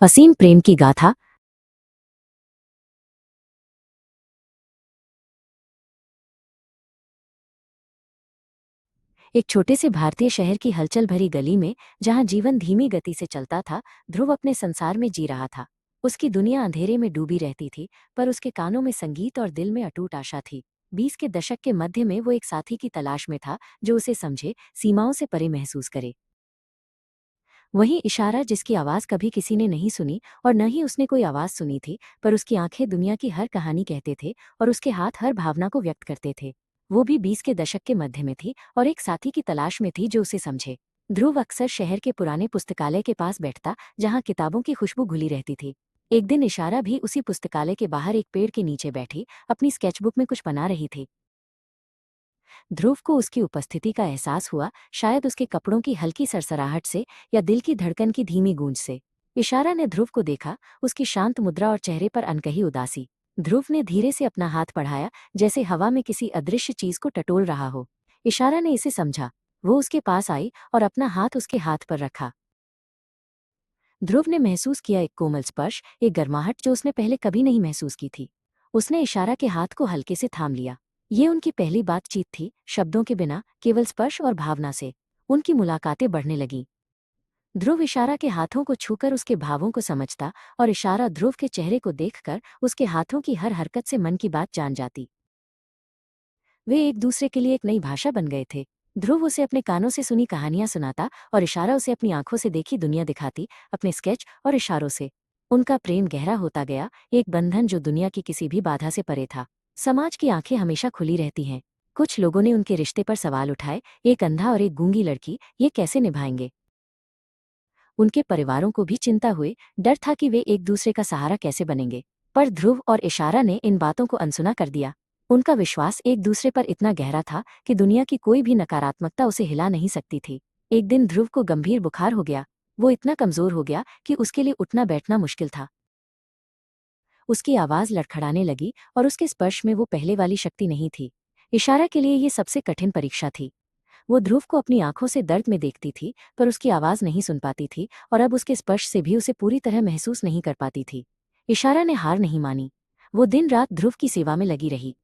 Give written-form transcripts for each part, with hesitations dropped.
असीम प्रेम की गाथा। एक छोटे से भारतीय शहर की हलचल भरी गली में, जहां जीवन धीमी गति से चलता था, ध्रुव अपने संसार में जी रहा था। उसकी दुनिया अंधेरे में डूबी रहती थी, पर उसके कानों में संगीत और दिल में अटूट आशा थी। 20 के दशक के मध्य में वो एक साथी की तलाश में था, जो उसे समझे, सीमाओं से परे महसूस करे। वहीं इशारा, जिसकी आवाज कभी किसी ने नहीं सुनी और न ही उसने कोई आवाज सुनी थी, पर उसकी आंखें दुनिया की हर कहानी कहते थे और उसके हाथ हर भावना को व्यक्त करते थे। वो भी 20 के दशक के मध्य में थी और एक साथी की तलाश में थी जो उसे समझे। ध्रुव अक्सर शहर के पुराने पुस्तकालय के पास बैठता, जहाँ किताबों की खुशबू घुली रहती थी। एक दिन इशारा भी उसी पुस्तकालय के बाहर एक पेड़ के नीचे बैठी अपनी स्केचबुक में कुछ बना रही थी। ध्रुव को उसकी उपस्थिति का एहसास हुआ, शायद उसके कपड़ों की हल्की सरसराहट से या दिल की धड़कन की धीमी गूंज से। इशारा ने ध्रुव को देखा, उसकी शांत मुद्रा और चेहरे पर अनकही उदासी। ध्रुव ने धीरे से अपना हाथ बढ़ाया, जैसे हवा में किसी अदृश्य चीज को टटोल रहा हो। इशारा ने इसे समझा। वो उसके पास आई और अपना हाथ उसके हाथ पर रखा। ध्रुव ने महसूस किया एक कोमल स्पर्श, एक गर्माहट जो उसने पहले कभी नहीं महसूस की थी। उसने इशारा के हाथ को हल्के से थाम लिया। ये उनकी पहली बातचीत थी, शब्दों के बिना, केवल स्पर्श और भावना से। उनकी मुलाकातें बढ़ने लगीं। ध्रुव इशारा के हाथों को छूकर उसके भावों को समझता और इशारा ध्रुव के चेहरे को देखकर उसके हाथों की हर हरकत से मन की बात जान जाती। वे एक दूसरे के लिए एक नई भाषा बन गए थे। ध्रुव उसे अपने कानों से सुनी कहानियां सुनाता और इशारा उसे अपनी आंखों से देखी दुनिया दिखाती, अपने स्केच और इशारों से। उनका प्रेम गहरा होता गया, एक बंधन जो दुनिया की किसी भी बाधा से परे था। समाज की आंखें हमेशा खुली रहती हैं। कुछ लोगों ने उनके रिश्ते पर सवाल उठाए, एक अंधा और एक गूंगी लड़की, ये कैसे निभाएंगे। उनके परिवारों को भी चिंता हुई, डर था कि वे एक दूसरे का सहारा कैसे बनेंगे। पर ध्रुव और इशारा ने इन बातों को अनसुना कर दिया। उनका विश्वास एक दूसरे पर इतना गहरा था कि दुनिया की कोई भी नकारात्मकता उसे हिला नहीं सकती थी। एक दिन ध्रुव को गंभीर बुखार हो गया। वो इतना कमजोर हो गया कि उसके लिए उठना बैठना मुश्किल था। उसकी आवाज लड़खड़ाने लगी और उसके स्पर्श में वो पहले वाली शक्ति नहीं थी। इशारा के लिए ये सबसे कठिन परीक्षा थी। वो ध्रुव को अपनी आंखों से दर्द में देखती थी, पर उसकी आवाज नहीं सुन पाती थी और अब उसके स्पर्श से भी उसे पूरी तरह महसूस नहीं कर पाती थी। इशारा ने हार नहीं मानी। वो दिन रात ध्रुव की सेवा में लगी रही।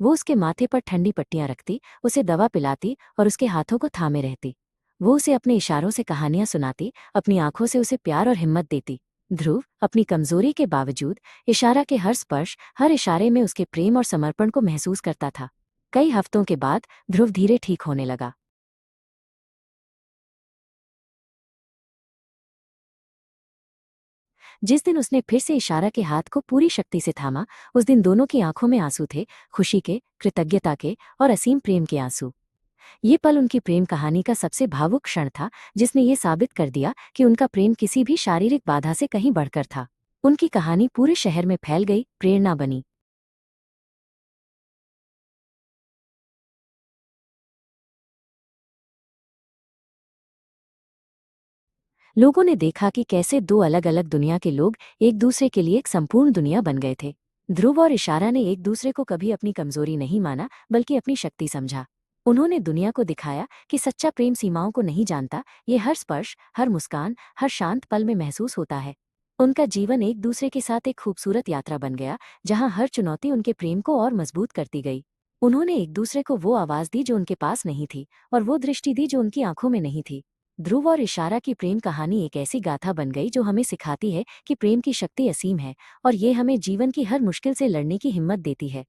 वो उसके माथे पर ठंडी पट्टियां रखती, उसे दवा पिलाती और उसके हाथों को थामे रहती। वो उसे अपने इशारों से कहानियां सुनाती, अपनी आंखों से उसे प्यार और हिम्मत देती। ध्रुव अपनी कमजोरी के बावजूद इशारा के हर स्पर्श, हर इशारे में उसके प्रेम और समर्पण को महसूस करता था। कई हफ्तों के बाद ध्रुव धीरे ठीक होने लगा। जिस दिन उसने फिर से इशारा के हाथ को पूरी शक्ति से थामा, उस दिन दोनों की आंखों में आंसू थे, खुशी के, कृतज्ञता के और असीम प्रेम के आंसू। ये पल उनकी प्रेम कहानी का सबसे भावुक क्षण था, जिसने ये साबित कर दिया कि उनका प्रेम किसी भी शारीरिक बाधा से कहीं बढ़कर था। उनकी कहानी पूरे शहर में फैल गई, प्रेरणा बनी। लोगों ने देखा कि कैसे दो अलग अलग दुनिया के लोग एक दूसरे के लिए एक संपूर्ण दुनिया बन गए थे। ध्रुव और इशारा ने एक दूसरे को कभी अपनी कमजोरी नहीं माना, बल्कि अपनी शक्ति समझा। उन्होंने दुनिया को दिखाया कि सच्चा प्रेम सीमाओं को नहीं जानता, ये हर स्पर्श, हर मुस्कान, हर शांत पल में महसूस होता है। उनका जीवन एक दूसरे के साथ एक खूबसूरत यात्रा बन गया, जहां हर चुनौती उनके प्रेम को और मजबूत करती गई। उन्होंने एक दूसरे को वो आवाज दी जो उनके पास नहीं थी, और वो दृष्टि दी जो उनकी आंखों में नहीं थी। ध्रुव और इशारा की प्रेम कहानी एक ऐसी गाथा बन गई जो हमें सिखाती है कि प्रेम की शक्ति असीम है और ये हमें जीवन की हर मुश्किल से लड़ने की हिम्मत देती है।